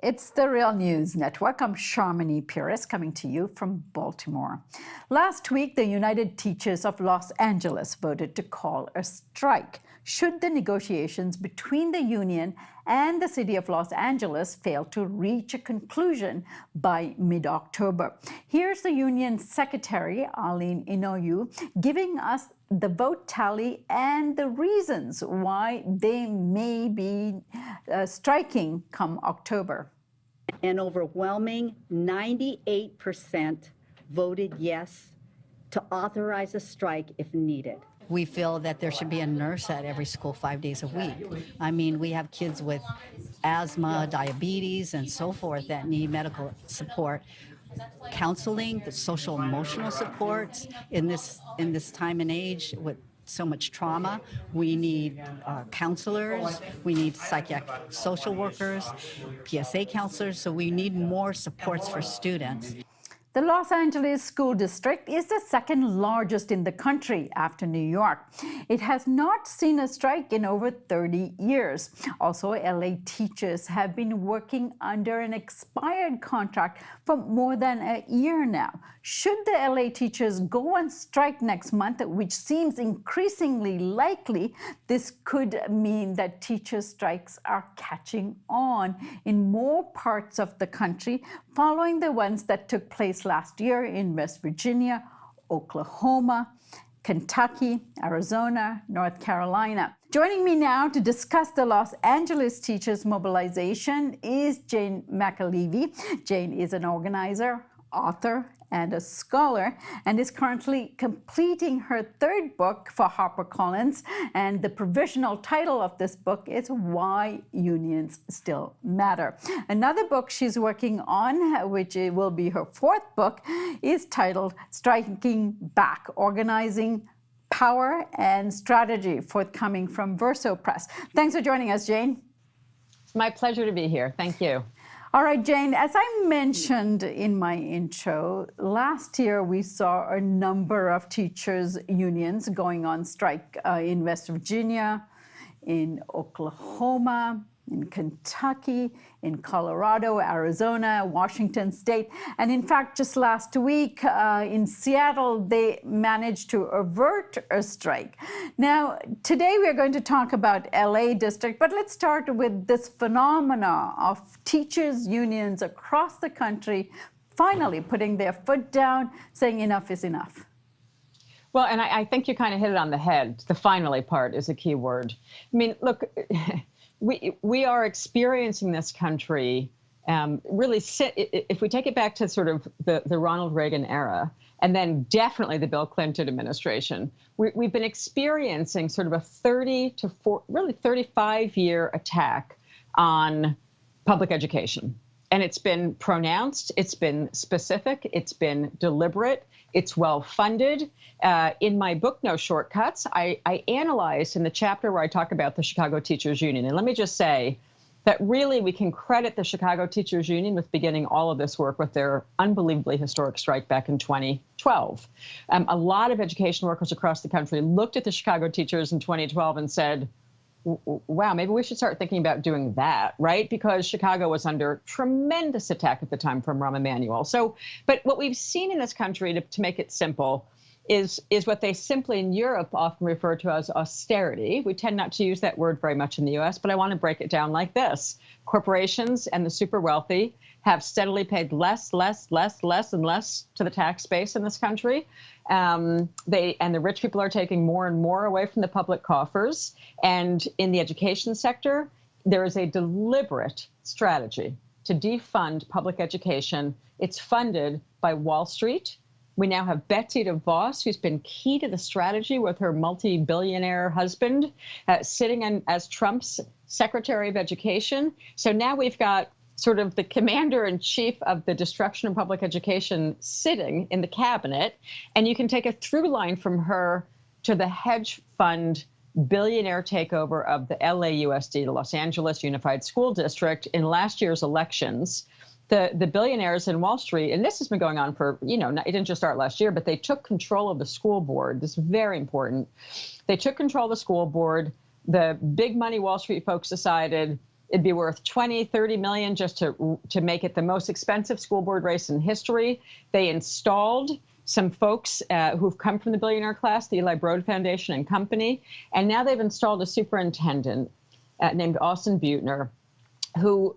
It's the Real News Network. I'm Sharmini Pires coming to you from Baltimore. Last week, the United Teachers of Los Angeles voted to call a strike should the negotiations between the union and the city of Los Angeles fail to reach a conclusion by mid-October. Here's the union secretary, Arlene Inoue, giving us the vote tally and the reasons why they may be striking come October. An overwhelming 98% voted yes to authorize a strike if needed. We feel that there should be a nurse at every school 5 days a week. I mean, we have kids with asthma, diabetes, and so forth that need medical support. Counseling, the social emotional supports in this time and age with so much trauma. We need counselors, we need psychiatric social workers, PSA counselors, so we need more supports for students. The Los Angeles School District is the second largest in the country after New York. It has not seen a strike in over 30 years. Also, LA teachers have been working under an expired contract for more than a year now. Should the LA teachers go on strike next month, which seems increasingly likely, this could mean that teacher strikes are catching on in more parts of the country, following the ones that took place last year in West Virginia, Oklahoma, Kentucky, Arizona, North Carolina. Joining me now to discuss the Los Angeles teachers' mobilization is Jane McAlevey. Jane is an organizer, author, and a scholar, and is currently completing her third book for HarperCollins. And the provisional title of this book is Why Unions Still Matter. Another book she's working on, which will be her fourth book, is titled Striking Back, Organizing Power and Strategy, forthcoming from Verso Press. Thanks for joining us, Jane. It's my pleasure to be here. Thank you. All right, Jane, as I mentioned in my intro, last year we saw a number of teachers' unions going on strike in West Virginia, in Oklahoma, in Kentucky, in Colorado, Arizona, Washington State. And in fact, just last week in Seattle, they managed to avert a strike. Now, today we're going to talk about LA District, but let's start with this phenomena of teachers' unions across the country finally putting their foot down, saying enough is enough. Well, and I think you kind of hit it on the head. The finally part is a key word. I mean, look, we are experiencing this country really, if we take it back to sort of the Ronald Reagan era, and then definitely the Bill Clinton administration, we've been experiencing sort of a 35-year attack on public education. And it's been pronounced, it's been specific, it's been deliberate, it's well-funded. In my book, No Shortcuts, I analyzed in the chapter where I talk about the Chicago Teachers Union. And let me just say that really we can credit the Chicago Teachers Union with beginning all of this work with their unbelievably historic strike back in 2012. A lot of education workers across the country looked at the Chicago teachers in 2012 and said, wow, maybe we should start thinking about doing that, right? Because Chicago was under tremendous attack at the time from Rahm Emanuel. So, but what we've seen in this country, to make it simple, is what they simply in Europe often refer to as austerity. We tend not to use that word very much in the US, but I want to break it down like this. Corporations and the super wealthy have steadily paid less and less to the tax base in this country. And the rich people are taking more and more away from the public coffers. And in the education sector, there is a deliberate strategy to defund public education. It's funded by Wall Street. We now have Betsy DeVos, who's been key to the strategy with her multi-billionaire husband, sitting in as Trump's Secretary of Education. So now we've got sort of the commander-in-chief of the destruction of public education sitting in the cabinet. And you can take a through line from her to the hedge fund billionaire takeover of the LAUSD, the Los Angeles Unified School District, in last year's elections. The billionaires in Wall Street, and this has been going on for, it didn't just start last year, but they took control of the school board. This is very important. They took control of the school board. The big money Wall Street folks decided It'd be worth 20, 30 million just to make it the most expensive school board race in history. They installed some folks who've come from the Billionaire class, the Eli Broad Foundation and company, and now they've installed a superintendent named Austin Butner, who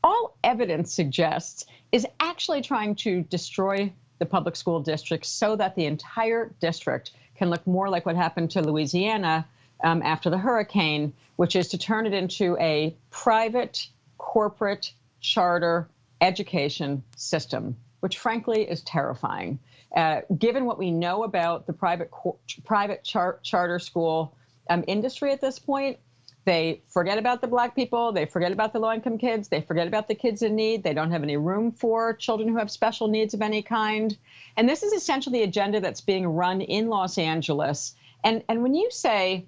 all evidence suggests is actually trying to destroy the public school district so that the entire district can look more like what happened to Louisiana after the hurricane, which is to turn it into a private, corporate, charter education system, which frankly is terrifying. Given what we know about the private charter school industry at this point, they forget about the Black people, they forget about the low-income kids, they forget about the kids in need, they don't have any room for children who have special needs of any kind. And this is essentially the agenda that's being run in Los Angeles. And when you say,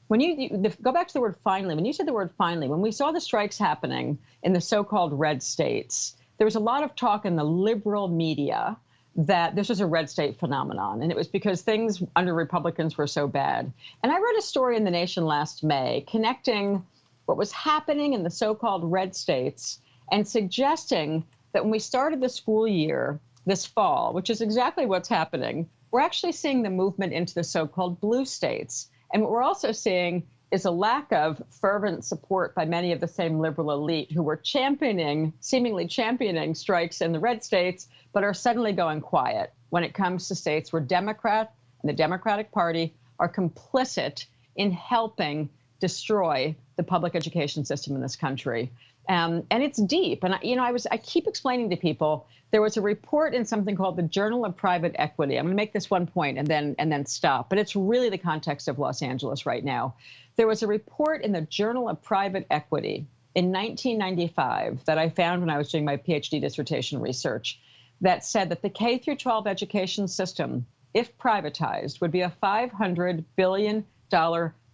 go back to the word finally, when you said the word finally, when we saw the strikes happening in the so-called red states, there was a lot of talk in the liberal media that this was a red state phenomenon, and it was because things under Republicans were so bad. And I wrote a story in The Nation last May connecting what was happening in the so-called red states and suggesting that when we started the school year this fall, which is exactly what's happening, we're actually seeing the movement into the so-called blue states. And what we're also seeing is a lack of fervent support by many of the same liberal elite who were seemingly championing strikes in the red states, but are suddenly going quiet when it comes to states where Democrat and the Democratic Party are complicit in helping destroy the public education system in this country. And it's deep. And I keep explaining to people, there was a report in something called the Journal of Private Equity. I'm going to make this one point and then stop, but it's really the context of Los Angeles right now. There was a report in the Journal of Private Equity in 1995 that I found when I was doing my PhD dissertation research that said that the K through 12 education system, if privatized, would be a $500 billion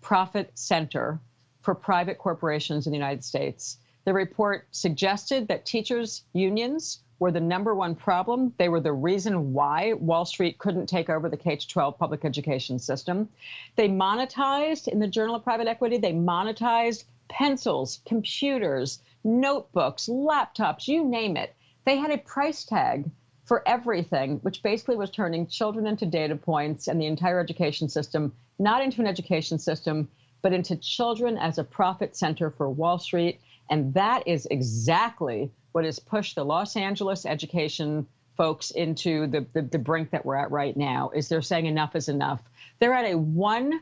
profit center for private corporations in the United States. The report suggested that teachers' unions were the #1 problem. They were the reason why Wall Street couldn't take over the K-12 public education system. They monetized, in the Journal of Private Equity, they monetized pencils, computers, notebooks, laptops, you name it. They had a price tag for everything, which basically was turning children into data points and the entire education system, not into an education system, but into children as a profit center for Wall Street. And that is exactly what has pushed the Los Angeles education folks into the brink that we're at right now, is they're saying enough is enough. They're at a 1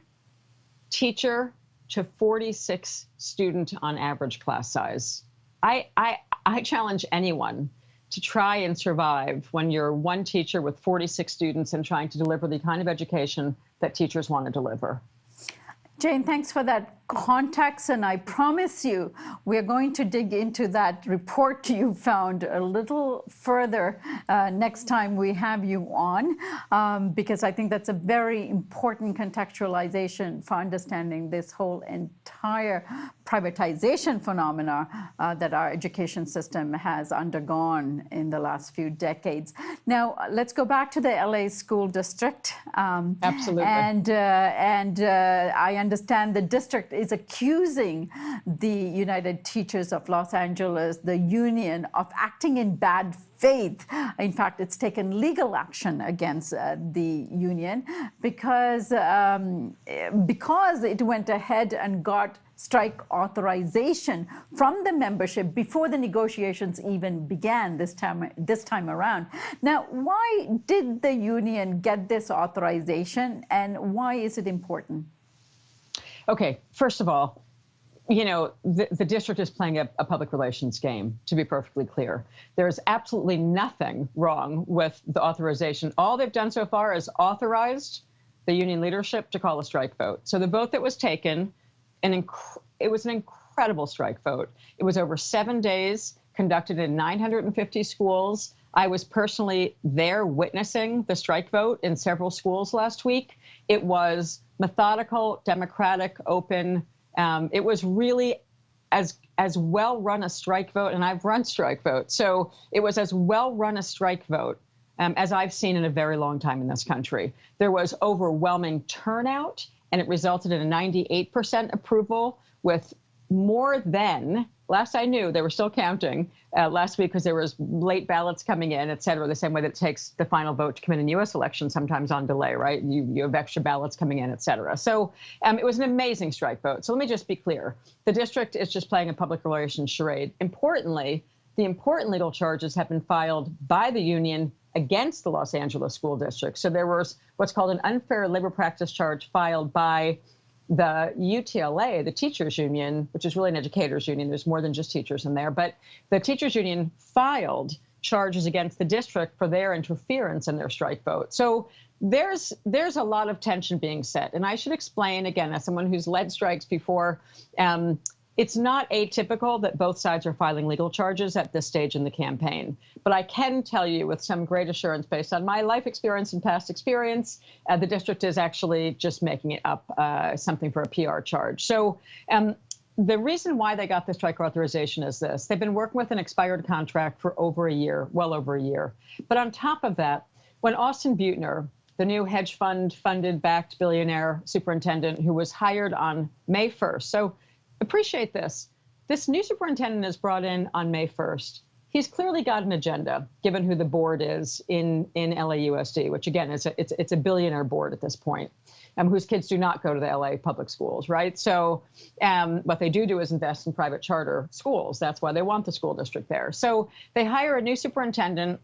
teacher to 46 student on average class size. I challenge anyone to try and survive when you're 1 teacher with 46 students and trying to deliver the kind of education that teachers want to deliver. Jane, thanks for that context, and I promise you we're going to dig into that report you found a little further next time we have you on, because I think that's a very important contextualization for understanding this whole entire privatization phenomena that our education system has undergone in the last few decades. Now, let's go back to the LA school district. Absolutely. And I understand the district is accusing the United Teachers of Los Angeles, the union, of acting in bad faith. In fact, it's taken legal action against the union because it went ahead and got strike authorization from the membership before the negotiations even began this time around. Now, why did the union get this authorization, and why is it important? Okay, first of all, the district is playing a public relations game, to be perfectly clear. There is absolutely nothing wrong with the authorization. All they've done so far is authorized the union leadership to call a strike vote. So the vote that was taken, it was an incredible strike vote. It was over 7 days, conducted in 950 schools. I was personally there witnessing the strike vote in several schools last week. It was methodical, democratic, open. It was really as well run a strike vote, and I've run strike votes, so it was as well run a strike vote as I've seen in a very long time in this country. There was overwhelming turnout, and it resulted in a 98% approval with more than, last I knew, they were still counting last week because there was late ballots coming in, et cetera, the same way that it takes the final vote to come in U.S. elections sometimes on delay, right? You have extra ballots coming in, et cetera. So it was an amazing strike vote. So let me just be clear. The district is just playing a public relations charade. Importantly, the important legal charges have been filed by the union against the Los Angeles School District. So there was what's called an unfair labor practice charge filed by the UTLA, the teachers union, which is really an educators union. There's more than just teachers in there. But the teachers union filed charges against the district for their interference in their strike vote. So there's a lot of tension being set. And I should explain, again, as someone who's led strikes before, it's not atypical that both sides are filing legal charges at this stage in the campaign. But I can tell you with some great assurance based on my life experience and past experience, the district is actually just making it up something for a PR charge. So the reason why they got the strike authorization is this. They've been working with an expired contract for over a year, well over a year. But on top of that, when Austin Butner, the new hedge fund funded backed billionaire superintendent who was hired on May 1st. So appreciate this. This new superintendent is brought in on May 1st. He's clearly got an agenda, given who the board is in LAUSD, which again is it's a billionaire board at this point, whose kids do not go to the LA public schools, right? So what they do is invest in private charter schools. That's why they want the school district there. So they hire a new superintendent.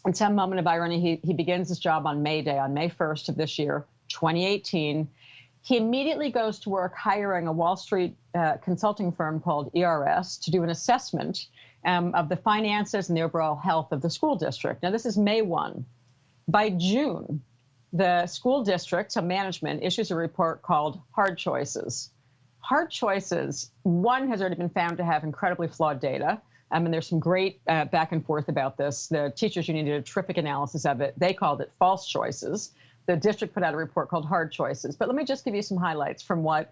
In some moment of irony, he begins his job on May Day, on May 1st of this year, 2018. He immediately goes to work hiring a Wall Street consulting firm called ERS to do an assessment of the finances and the overall health of the school district. Now, this is May 1. By June, the school district, so management, issues a report called Hard Choices. Hard Choices, one, has already been found to have incredibly flawed data. And there's some great back and forth about this. The teachers union did a terrific analysis of it. They called it false choices. The district put out a report called Hard Choices. But let me just give you some highlights from what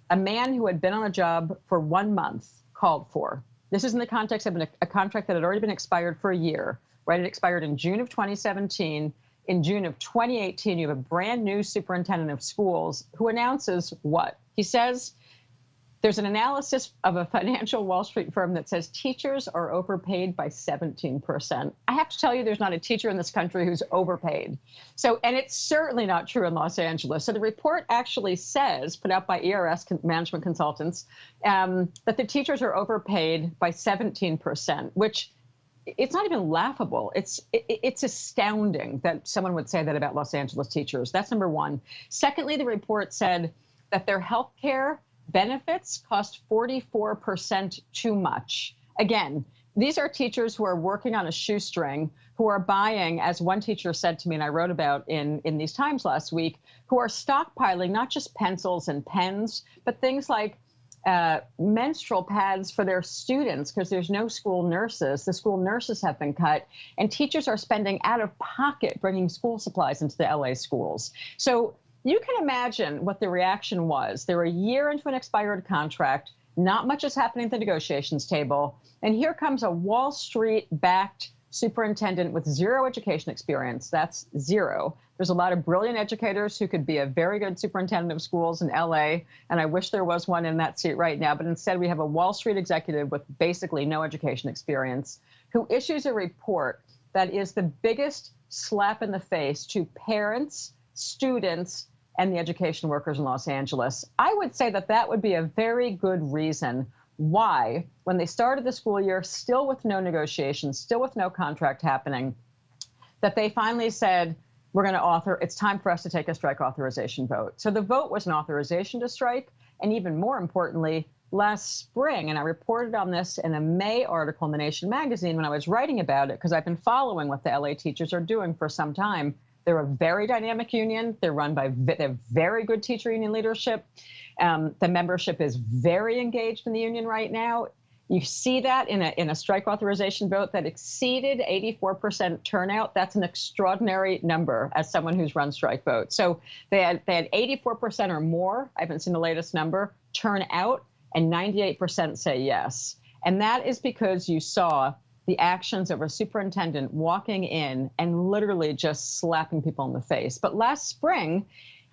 a man who had been on a job for 1 month called for. This is in the context of a contract that had already been expired for a year, right? It expired in June of 2017. In June of 2018, you have a brand new superintendent of schools who announces what? He says, there's an analysis of a financial Wall Street firm that says teachers are overpaid by 17%. I have to tell you, there's not a teacher in this country who's overpaid. So, and it's certainly not true in Los Angeles. So the report actually says, put out by ERS management consultants, that the teachers are overpaid by 17%, which it's not even laughable. It's astounding that someone would say that about Los Angeles teachers. That's number one. Secondly, the report said that their health care benefits cost 44% too much. Again, these are teachers who are working on a shoestring, who are buying, as one teacher said to me, and I wrote about in these Times last week, who are stockpiling not just pencils and pens, but things like menstrual pads for their students because there's no school nurses. The school nurses have been cut, and teachers are spending out of pocket bringing school supplies into the LA schools. So you can imagine what the reaction was. They're a year into an expired contract. Not much is happening at the negotiations table. And here comes a Wall Street-backed superintendent with zero education experience. That's zero. There's a lot of brilliant educators who could be a very good superintendent of schools in LA, and I wish there was one in that seat right now. But instead, we have a Wall Street executive with basically no education experience who issues a report that is the biggest slap in the face to parents, students, and the education workers in Los Angeles. I would say that that would be a very good reason why, when they started the school year, still with no negotiations, still with no contract happening, that they finally said, we're going to it's time for us to take a strike authorization vote. So the vote was an authorization to strike. And even more importantly, last spring, and I reported on this in a May article in The Nation magazine when I was writing about it, because I've been following what the LA teachers are doing for some time. They're a very dynamic union. They're run by they have very good teacher union leadership. The membership is very engaged in the union right now. You see that in a strike authorization vote that exceeded 84% turnout. That's an extraordinary number as someone who's run strike votes. So they had 84% or more, I haven't seen the latest number, turn out, and 98% say yes. And that is because you saw the actions of a superintendent walking in and literally just slapping people in the face. But last spring,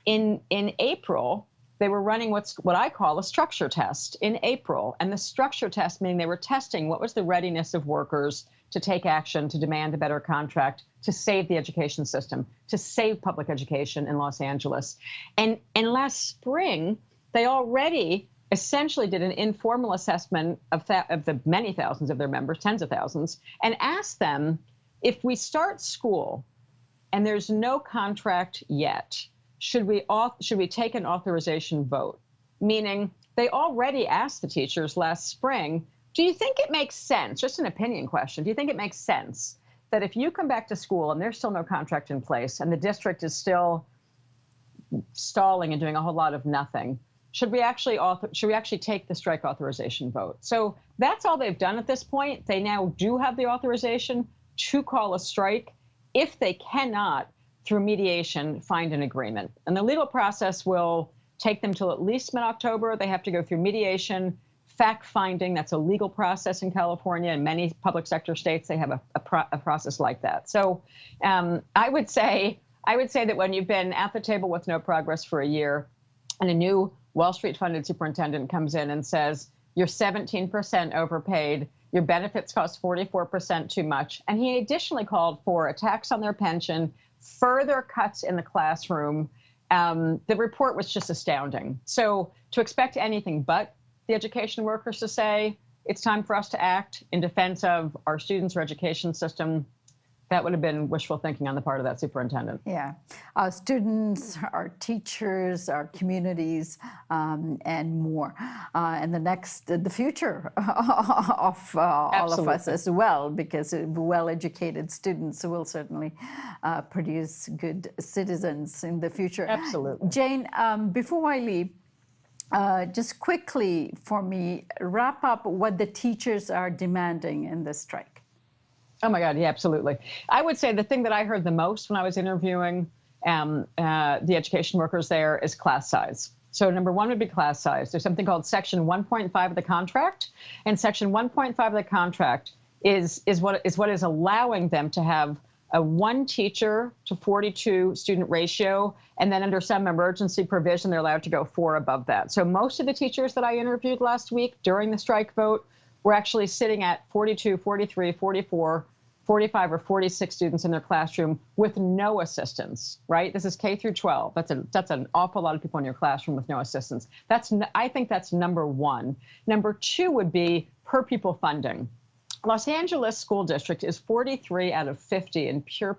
in April, they were running what I call a structure test in April. And the structure test meaning they were testing what was the readiness of workers to take action, to demand a better contract, to save the education system, to save public education in Los Angeles. And last spring, they already essentially did an informal assessment of the many thousands of their members, tens of thousands, and asked them, if we start school and there's no contract yet, should we take an authorization vote? Meaning they already asked the teachers last spring, do you think it makes sense, just an opinion question, do you think it makes sense that if you come back to school and there's still no contract in place and the district is still stalling and doing a whole lot of nothing, should we actually take the strike authorization vote? So that's all they've done at this point. They now do have the authorization to call a strike if they cannot, through mediation, find an agreement. And the legal process will take them till at least mid-October. They have to go through mediation, fact-finding. That's a legal process in California. In many public sector states, they have a process like that. So I would say that when you've been at the table with no progress for a year and a new Wall Street funded superintendent comes in and says, you're 17% overpaid, your benefits cost 44% too much. And he additionally called for a tax on their pension, further cuts in the classroom. The report was just astounding. So to expect anything but the education workers to say, it's time for us to act in defense of our students, our education system, that would have been wishful thinking on the part of that superintendent. Yeah, our students, our teachers, our communities, and more, and the future of all of us as well, because well-educated students will certainly produce good citizens in the future. Absolutely. Jane, before I leave, just quickly for me, wrap up what the teachers are demanding in this strike. Oh my God, yeah, absolutely. I would say the thing that I heard the most when I was interviewing the education workers there is class size. So number one would be class size. There's something called Section 1.5 of the contract, and Section 1.5 of the contract is what is allowing them to have a 1 teacher to 42 student ratio, and then under some emergency provision, they're allowed to go 4 above that. So most of the teachers that I interviewed last week during the strike vote were actually sitting at 42, 43, 44, 45 or 46 students in their classroom with no assistance, right? This is K through 12. That's an awful lot of people in your classroom with no assistance. I think that's number one. Number two would be per pupil funding. Los Angeles School District is 43 out of 50 in pure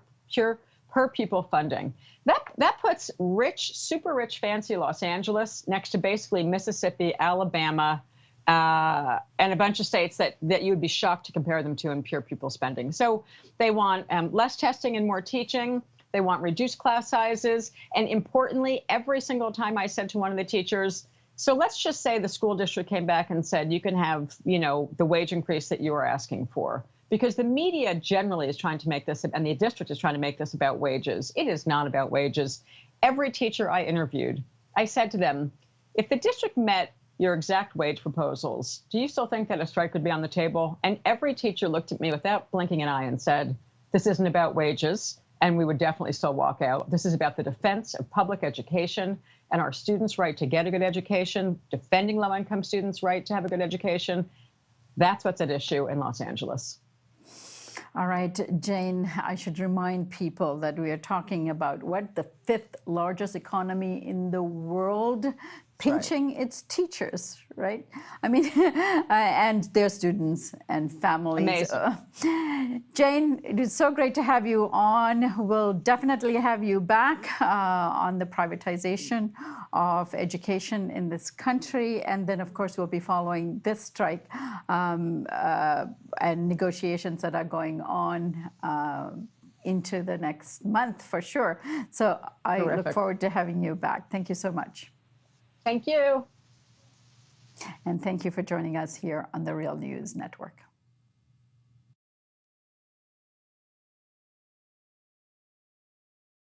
per pupil funding. That puts rich, super rich, fancy Los Angeles next to basically Mississippi, Alabama, and a bunch of states that you would be shocked to compare them to in pure pupil spending. So they want less testing and more teaching. They want reduced class sizes. And importantly, every single time I said to one of the teachers, so let's just say the school district came back and said, you can have, the wage increase that you are asking for. Because the media generally is trying to make this, and the district is trying to make this about wages. It is not about wages. Every teacher I interviewed, I said to them, if the district met your exact wage proposals, do you still think that a strike would be on the table? And every teacher looked at me without blinking an eye and said, this isn't about wages, and we would definitely still walk out. This is about the defense of public education and our students' right to get a good education, defending low-income students' right to have a good education. That's what's at issue in Los Angeles. All right, Jane, I should remind people that we are talking about the 5th largest economy in the world, pinching its teachers, right? I mean, and their students and families. Amazing. Jane, it is so great to have you on. We'll definitely have you back on the privatization of education in this country. And then, of course, we'll be following this strike and negotiations that are going on into the next month for sure. So I look forward to having you back. Thank you so much. Thank you. And thank you for joining us here on the Real News Network.